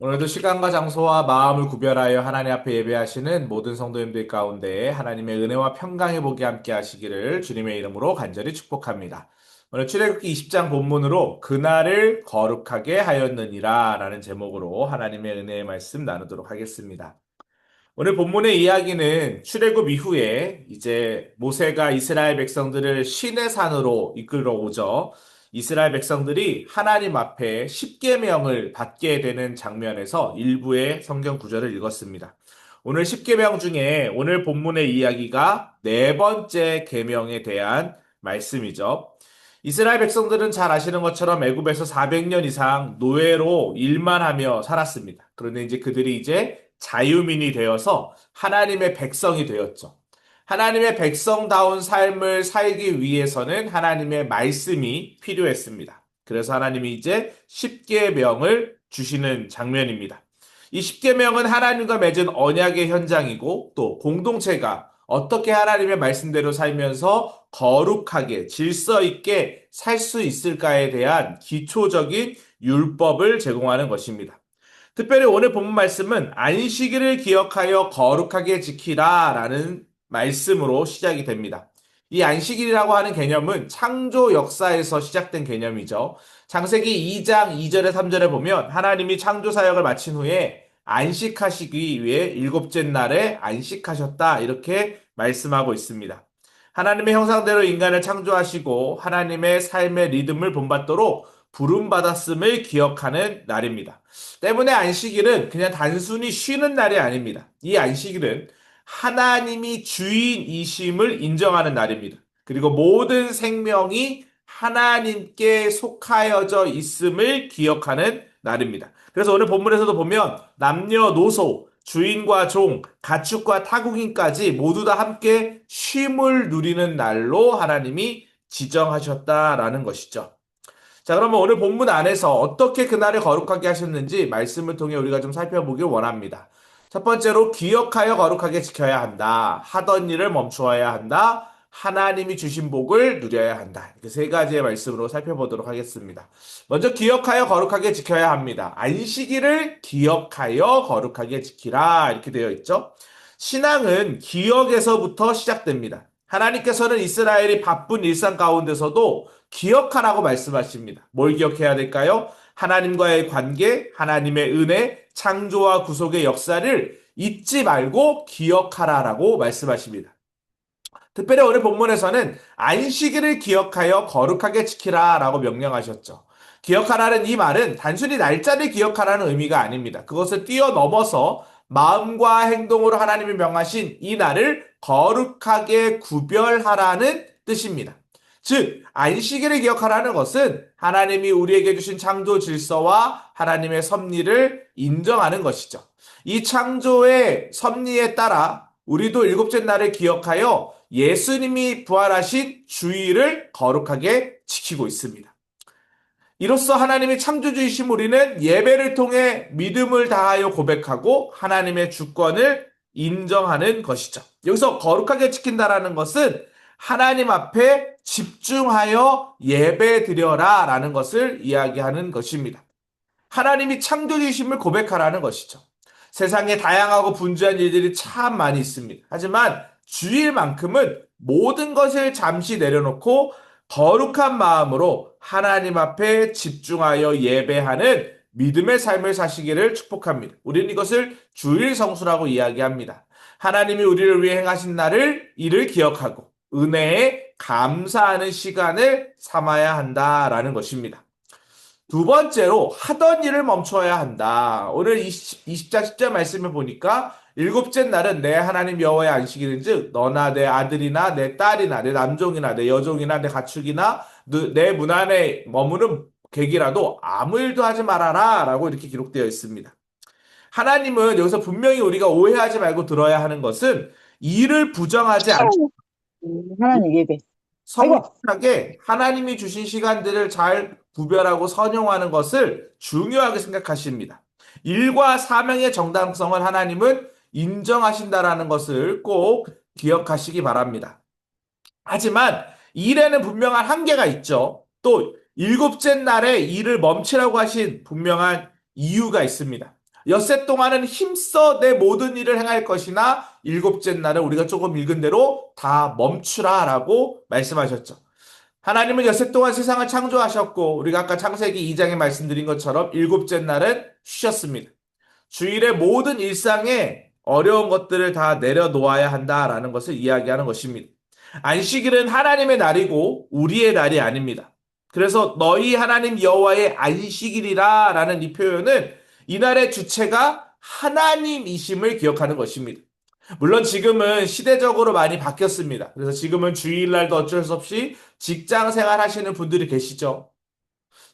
오늘도 시간과 장소와 마음을 구별하여 하나님 앞에 예배하시는 모든 성도님들 가운데 하나님의 은혜와 평강의 복이 함께 하시기를 주님의 이름으로 간절히 축복합니다. 오늘 출애굽기 20장 본문으로 그날을 거룩하게 하였느니라 라는 제목으로 하나님의 은혜의 말씀 나누도록 하겠습니다. 오늘 본문의 이야기는 출애굽 이후에 이제 모세가 이스라엘 백성들을 시내 산으로 이끌어 오죠. 이스라엘 백성들이 하나님 앞에 십계명을 받게 되는 장면에서 일부의 성경 구절을 읽었습니다. 오늘 십계명 중에 오늘 본문의 이야기가 네 번째 계명에 대한 말씀이죠. 이스라엘 백성들은 잘 아시는 것처럼 애굽에서 400년 이상 노예로 일만 하며 살았습니다. 그런데 이제 그들이 이제 자유민이 되어서 하나님의 백성이 되었죠. 하나님의 백성다운 삶을 살기 위해서는 하나님의 말씀이 필요했습니다. 그래서 하나님이 이제 십계명을 주시는 장면입니다. 이 십계명은 하나님과 맺은 언약의 현장이고 또 공동체가 어떻게 하나님의 말씀대로 살면서 거룩하게 질서 있게 살 수 있을까에 대한 기초적인 율법을 제공하는 것입니다. 특별히 오늘 본문 말씀은 안식일을 기억하여 거룩하게 지키라 라는 말씀으로 시작이 됩니다. 이 안식일이라고 하는 개념은 창조 역사에서 시작된 개념이죠. 창세기 2장 2절에 3절에 보면 하나님이 창조 사역을 마친 후에 안식하시기 위해 일곱째 날에 안식하셨다 이렇게 말씀하고 있습니다. 하나님의 형상대로 인간을 창조하시고 하나님의 삶의 리듬을 본받도록 부름받았음을 기억하는 날입니다. 때문에 안식일은 그냥 단순히 쉬는 날이 아닙니다. 이 안식일은 하나님이 주인이심을 인정하는 날입니다. 그리고 모든 생명이 하나님께 속하여져 있음을 기억하는 날입니다. 그래서 오늘 본문에서도 보면 남녀노소, 주인과 종, 가축과 타국인까지 모두 다 함께 쉼을 누리는 날로 하나님이 지정하셨다라는 것이죠. 자, 그러면 오늘 본문 안에서 어떻게 그날을 거룩하게 하셨는지 말씀을 통해 우리가 좀 살펴보길 원합니다. 첫 번째로 기억하여 거룩하게 지켜야 한다. 하던 일을 멈추어야 한다. 하나님이 주신 복을 누려야 한다. 이렇게 세 가지의 말씀으로 살펴보도록 하겠습니다. 먼저 기억하여 거룩하게 지켜야 합니다. 안식일을 기억하여 거룩하게 지키라. 이렇게 되어 있죠. 신앙은 기억에서부터 시작됩니다. 하나님께서는 이스라엘이 바쁜 일상 가운데서도 기억하라고 말씀하십니다. 뭘 기억해야 될까요? 하나님과의 관계, 하나님의 은혜, 창조와 구속의 역사를 잊지 말고 기억하라라고 말씀하십니다. 특별히 오늘 본문에서는 안식일을 기억하여 거룩하게 지키라라고 명령하셨죠. 기억하라는 이 말은 단순히 날짜를 기억하라는 의미가 아닙니다. 그것을 뛰어넘어서 마음과 행동으로 하나님이 명하신 이 날을 거룩하게 구별하라는 뜻입니다. 즉, 안식일을 기억하라는 것은 하나님이 우리에게 주신 창조 질서와 하나님의 섭리를 인정하는 것이죠. 이 창조의 섭리에 따라 우리도 일곱째 날을 기억하여 예수님이 부활하신 주일을 거룩하게 지키고 있습니다. 이로써 하나님의 창조주이신 우리는 예배를 통해 믿음을 다하여 고백하고 하나님의 주권을 인정하는 것이죠. 여기서 거룩하게 지킨다라는 것은 하나님 앞에 집중하여 예배 드려라 라는 것을 이야기하는 것입니다. 하나님이 창조주이심을 고백하라는 것이죠. 세상에 다양하고 분주한 일들이 참 많이 있습니다. 하지만 주일만큼은 모든 것을 잠시 내려놓고 거룩한 마음으로 하나님 앞에 집중하여 예배하는 믿음의 삶을 사시기를 축복합니다. 우리는 이것을 주일 성수라고 이야기합니다. 하나님이 우리를 위해 행하신 날을 이를 기억하고 은혜에 감사하는 시간을 삼아야 한다라는 것입니다. 두 번째로 하던 일을 멈춰야 한다. 오늘 20장 10절 말씀을 보니까 일곱째 날은 내 하나님 여호와의 안식일인즉 너나 내 아들이나 내 딸이나 내 남종이나 내 여종이나 내 가축이나 내 문 안에 머무는 객이라도 아무 일도 하지 말아라 라고 이렇게 기록되어 있습니다. 하나님은 여기서 분명히 우리가 오해하지 말고 들어야 하는 것은 일을 부정하지 않고 하나님 예배. 아이고, 성실하게 하나님이 주신 시간들을 잘 구별하고 선용하는 것을 중요하게 생각하십니다. 일과 사명의 정당성을 하나님은 인정하신다라는 것을 꼭 기억하시기 바랍니다. 하지만 일에는 분명한 한계가 있죠. 또 일곱째 날에 일을 멈추라고 하신 분명한 이유가 있습니다. 엿새 동안은 힘써 내 모든 일을 행할 것이나 일곱째 날은 우리가 조금 읽은 대로 다 멈추라 라고 말씀하셨죠. 하나님은 엿새 동안 세상을 창조하셨고 우리가 아까 창세기 2장에 말씀드린 것처럼 일곱째 날은 쉬셨습니다. 주일의 모든 일상에 어려운 것들을 다 내려놓아야 한다라는 것을 이야기하는 것입니다. 안식일은 하나님의 날이고 우리의 날이 아닙니다. 그래서 너희 하나님 여호와의 안식일이라라는 이 표현은 이날의 주체가 하나님이심을 기억하는 것입니다. 물론 지금은 시대적으로 많이 바뀌었습니다. 그래서 지금은 주일날도 어쩔 수 없이 직장 생활 하시는 분들이 계시죠.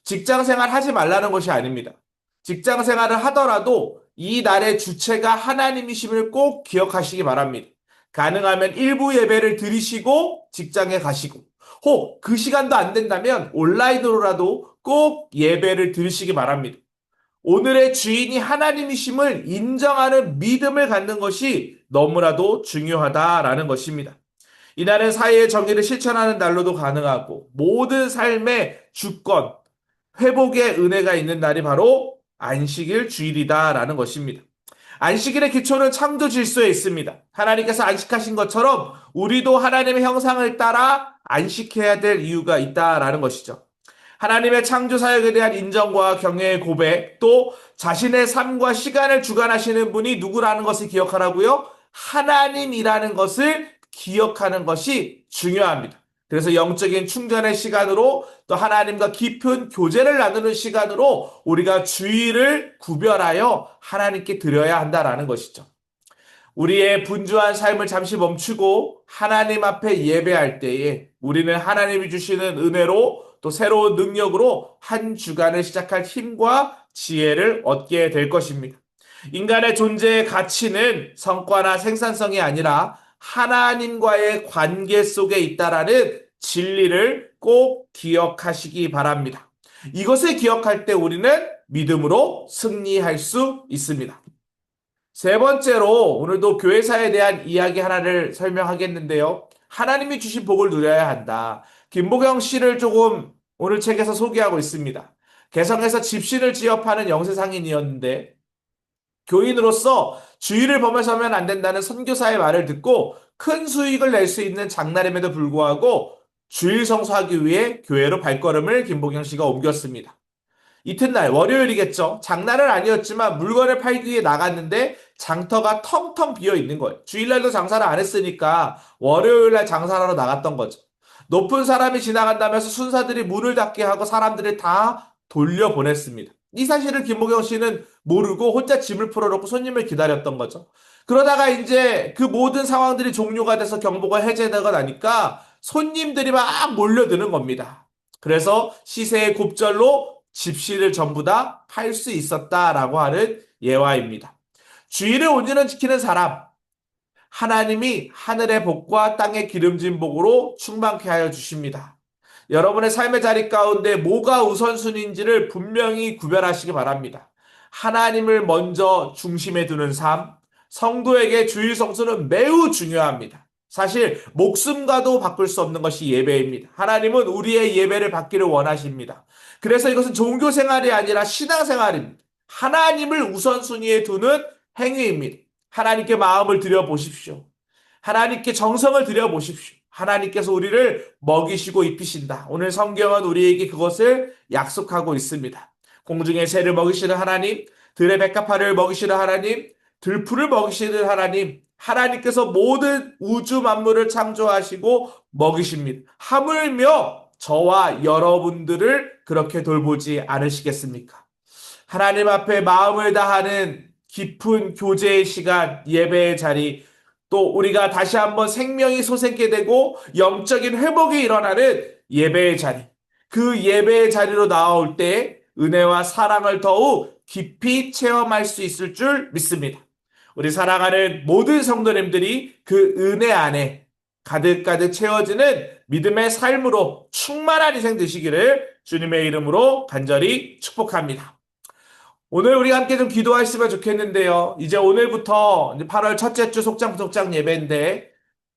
직장 생활 하지 말라는 것이 아닙니다. 직장 생활을 하더라도 이 날의 주체가 하나님이심을 꼭 기억하시기 바랍니다. 가능하면 일부 예배를 드리시고 직장에 가시고, 혹 그 시간도 안 된다면 온라인으로라도 꼭 예배를 드리시기 바랍니다. 오늘의 주인이 하나님이심을 인정하는 믿음을 갖는 것이 너무나도 중요하다라는 것입니다. 이날은 사회의 정의를 실천하는 날로도 가능하고 모든 삶의 주권, 회복의 은혜가 있는 날이 바로 안식일 주일이다라는 것입니다. 안식일의 기초는 창조 질서에 있습니다. 하나님께서 안식하신 것처럼 우리도 하나님의 형상을 따라 안식해야 될 이유가 있다라는 것이죠. 하나님의 창조 사역에 대한 인정과 경외의 고백, 또 자신의 삶과 시간을 주관하시는 분이 누구라는 것을 기억하라고요? 하나님이라는 것을 기억하는 것이 중요합니다. 그래서 영적인 충전의 시간으로 또 하나님과 깊은 교제를 나누는 시간으로 우리가 주일을 구별하여 하나님께 드려야 한다라는 것이죠. 우리의 분주한 삶을 잠시 멈추고 하나님 앞에 예배할 때에 우리는 하나님이 주시는 은혜로 또 새로운 능력으로 한 주간을 시작할 힘과 지혜를 얻게 될 것입니다. 인간의 존재의 가치는 성과나 생산성이 아니라 하나님과의 관계 속에 있다라는 진리를 꼭 기억하시기 바랍니다. 이것을 기억할 때 우리는 믿음으로 승리할 수 있습니다. 세 번째로 오늘도 교회사에 대한 이야기 하나를 설명하겠는데요. 하나님이 주신 복을 누려야 한다. 김보경 씨를 조금 오늘 책에서 소개하고 있습니다. 개성에서 집신을 지업하는 영세상인이었는데 교인으로서 주의를 범해서면 안 된다는 선교사의 말을 듣고 큰 수익을 낼 수 있는 장날임에도 불구하고 주일 성수하기 위해 교회로 발걸음을 김보경 씨가 옮겼습니다. 이튿날 월요일이겠죠. 장날은 아니었지만 물건을 팔기 위해 나갔는데 장터가 텅텅 비어 있는 거예요. 주일날도 장사를 안 했으니까 월요일날 장사하러 나갔던 거죠. 높은 사람이 지나간다면서 순사들이 문을 닫게 하고 사람들을 다 돌려보냈습니다. 이 사실을 김보경 씨는 모르고 혼자 짐을 풀어놓고 손님을 기다렸던 거죠. 그러다가 이제 그 모든 상황들이 종료가 돼서 경보가 해제되고 나니까 손님들이 막 몰려드는 겁니다. 그래서 시세의 곱절로 집시를 전부 다 팔 수 있었다라고 하는 예화입니다. 주일을 온전히 지키는 사람, 하나님이 하늘의 복과 땅의 기름진 복으로 충만케 하여 주십니다. 여러분의 삶의 자리 가운데 뭐가 우선순위인지를 분명히 구별하시기 바랍니다. 하나님을 먼저 중심에 두는 삶, 성도에게 주일 성수는 매우 중요합니다. 사실 목숨과도 바꿀 수 없는 것이 예배입니다. 하나님은 우리의 예배를 받기를 원하십니다. 그래서 이것은 종교 생활이 아니라 신앙 생활입니다. 하나님을 우선순위에 두는 행위입니다. 하나님께 마음을 들여보십시오. 하나님께 정성을 들여보십시오. 하나님께서 우리를 먹이시고 입히신다. 오늘 성경은 우리에게 그것을 약속하고 있습니다. 공중의 새를 먹이시는 하나님, 들의 백합화를 먹이시는 하나님, 들풀을 먹이시는 하나님, 하나님께서 모든 우주 만물을 창조하시고 먹이십니다. 하물며 저와 여러분들을 그렇게 돌보지 않으시겠습니까? 하나님 앞에 마음을 다하는 깊은 교제의 시간, 예배의 자리, 또 우리가 다시 한번 생명이 솟게 되고 영적인 회복이 일어나는 예배의 자리, 그 예배의 자리로 나올 때 은혜와 사랑을 더욱 깊이 체험할 수 있을 줄 믿습니다. 우리 사랑하는 모든 성도님들이 그 은혜 안에 가득가득 채워지는 믿음의 삶으로 충만한 인생 되시기를 주님의 이름으로 간절히 축복합니다. 오늘 우리 함께 좀 기도하시면 좋겠는데요. 이제 오늘부터 8월 첫째 주 속장 부속장 예배인데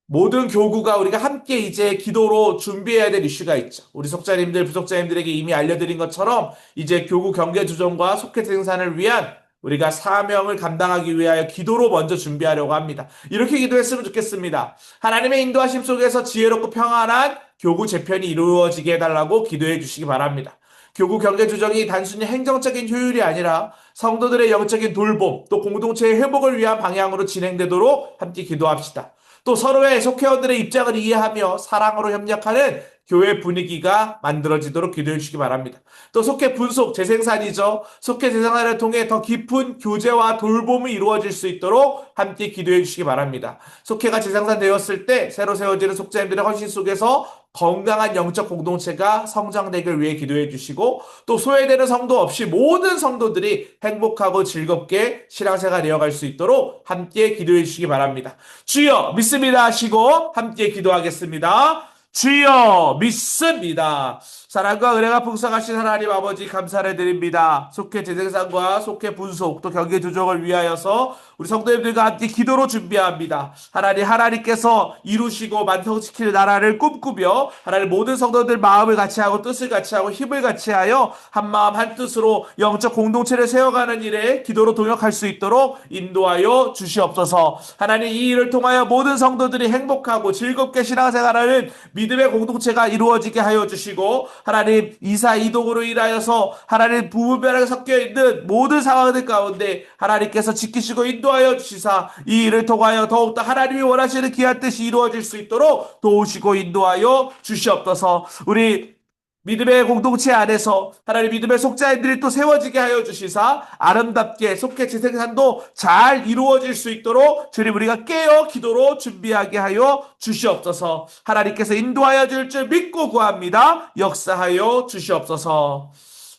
모든 교구가 우리가 함께 이제 기도로 준비해야 될 이슈가 있죠. 우리 속자님들, 부속자님들에게 이미 알려드린 것처럼 이제 교구 경계 조정과 속회 생산을 위한 우리가 사명을 감당하기 위하여 기도로 먼저 준비하려고 합니다. 이렇게 기도했으면 좋겠습니다. 하나님의 인도하심 속에서 지혜롭고 평안한 교구 재편이 이루어지게 해달라고 기도해 주시기 바랍니다. 교구 경제 조정이 단순히 행정적인 효율이 아니라 성도들의 영적인 돌봄, 또 공동체의 회복을 위한 방향으로 진행되도록 함께 기도합시다. 또 서로의 속회원들의 입장을 이해하며 사랑으로 협력하는 교회 분위기가 만들어지도록 기도해 주시기 바랍니다. 또 속회 분속 재생산이죠. 속회 재생산을 통해 더 깊은 교제와 돌봄이 이루어질 수 있도록 함께 기도해 주시기 바랍니다. 속회가 재생산되었을 때 새로 세워지는 속자님들의 헌신 속에서 건강한 영적 공동체가 성장되길 위해 기도해 주시고 또 소외되는 성도 없이 모든 성도들이 행복하고 즐겁게 신앙생활 이어갈 수 있도록 함께 기도해 주시기 바랍니다. 주여 믿습니다 하시고 함께 기도하겠습니다. 주여 믿습니다. 사랑과 은혜가 풍성하신 하나님 아버지 감사를 드립니다. 속회 재생산과 속회 분속 또 경계 조정을 위하여서 우리 성도님들과 함께 기도로 준비합니다. 하나님께서 이루시고 만성시킬 나라를 꿈꾸며 하나님 모든 성도들 마음을 같이 하고 뜻을 같이 하고 힘을 같이 하여 한 마음 한 뜻으로 영적 공동체를 세워가는 일에 기도로 동역할 수 있도록 인도하여 주시옵소서. 하나님 이 일을 통하여 모든 성도들이 행복하고 즐겁게 신앙생활하는 믿음의 공동체가 이루어지게 하여 주시고 하나님 이사 이동으로 인하여서 하나님 부분별하게 섞여 있는 모든 상황들 가운데 하나님께서 지키시고 인도하여 주시사 이 일을 통하여 더욱더 하나님이 원하시는 귀한 뜻이 이루어질 수 있도록 도우시고 인도하여 주시옵소서. 우리 믿음의 공동체 안에서 하나님 믿음의 속자인들이 또 세워지게 하여 주시사 아름답게 속회 재생산도 잘 이루어질 수 있도록 주님 우리가 깨어 기도로 준비하게 하여 주시옵소서. 하나님께서 인도하여 줄 줄 믿고 구합니다. 역사하여 주시옵소서.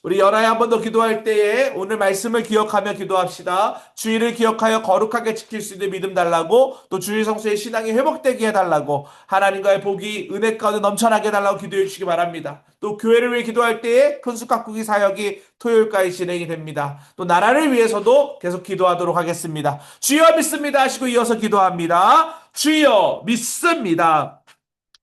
우리 연하에 한 번 더 기도할 때에 오늘 말씀을 기억하며 기도합시다. 주의를 기억하여 거룩하게 지킬 수 있는 믿음 달라고 또 주의 성수의 신앙이 회복되게 해달라고 하나님과의 복이 은혜 가운데 넘쳐나게 해달라고 기도해 주시기 바랍니다. 또 교회를 위해 기도할 때에 큰수 가꾸기 사역이 토요일까지 진행이 됩니다. 또 나라를 위해서도 계속 기도하도록 하겠습니다. 주여 믿습니다 하시고 이어서 기도합니다. 주여 믿습니다.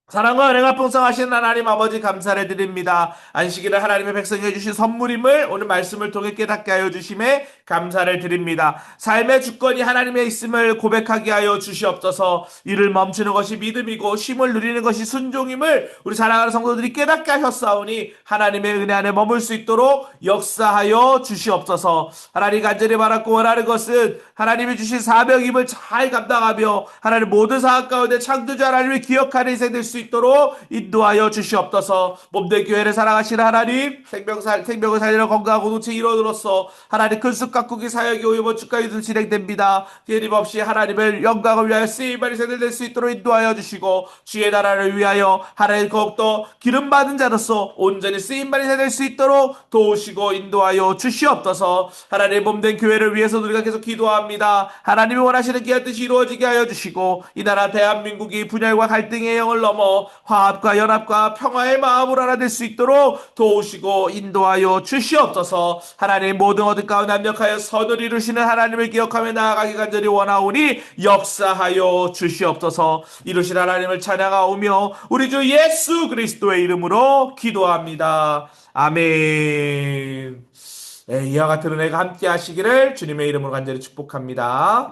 사랑과 은혜가 풍성하신 하나님 아버지 감사를 드립니다. 안식일을 하나님의 백성이 해주신 선물임을 오늘 말씀을 통해 깨닫게 하여 주심에 감사를 드립니다. 삶의 주권이 하나님에 있음을 고백하게 하여 주시옵소서. 이를 멈추는 것이 믿음이고 쉼을 누리는 것이 순종임을 우리 사랑하는 성도들이 깨닫게 하셨사오니 하나님의 은혜 안에 머물 수 있도록 역사하여 주시옵소서. 하나님 간절히 바랐고 원하는 것은 하나님이 주신 사명임을 잘 감당하며 하나님 모든 상황 가운데 창조주 하나님을 기억하는 인생 될 수 있도록 인도하여 주시옵소서. 몸된 교회를 사랑하시는 하나님 생명을 살리는 건강한 공동체 일원으로서 하나님 큰숲 가꾸기 사역이 오이번 주까지도 진행됩니다. 끊임없이 하나님의 영광을 위하여 쓰임받은 세대 될 수 있도록 인도하여 주시고 주의 나라를 위하여 하나님 더욱더 기름받은 자로서 온전히 쓰임받은 세대 될 수 있도록 도우시고 인도하여 주시옵소서. 하나님 몸된 교회를 위해서 우리가 계속 기도합니다. 하나님이 원하시는 귀한 뜻이 이루어지게 하여 주시고 이 나라 대한민국이 분열과 갈등의 영을 넘어 화합과 연합과 평화의 마음으로 하나 될 수 있도록 도우시고 인도하여 주시옵소서. 하나님 모든 어둠 가운데 합력하여 선을 이루시는 하나님을 기억하며 나아가기 간절히 원하오니 역사하여 주시옵소서. 이루신 하나님을 찬양하오며 우리 주 예수 그리스도의 이름으로 기도합니다. 아멘. 네, 이와 같은 은혜가 함께 하시기를 주님의 이름으로 간절히 축복합니다.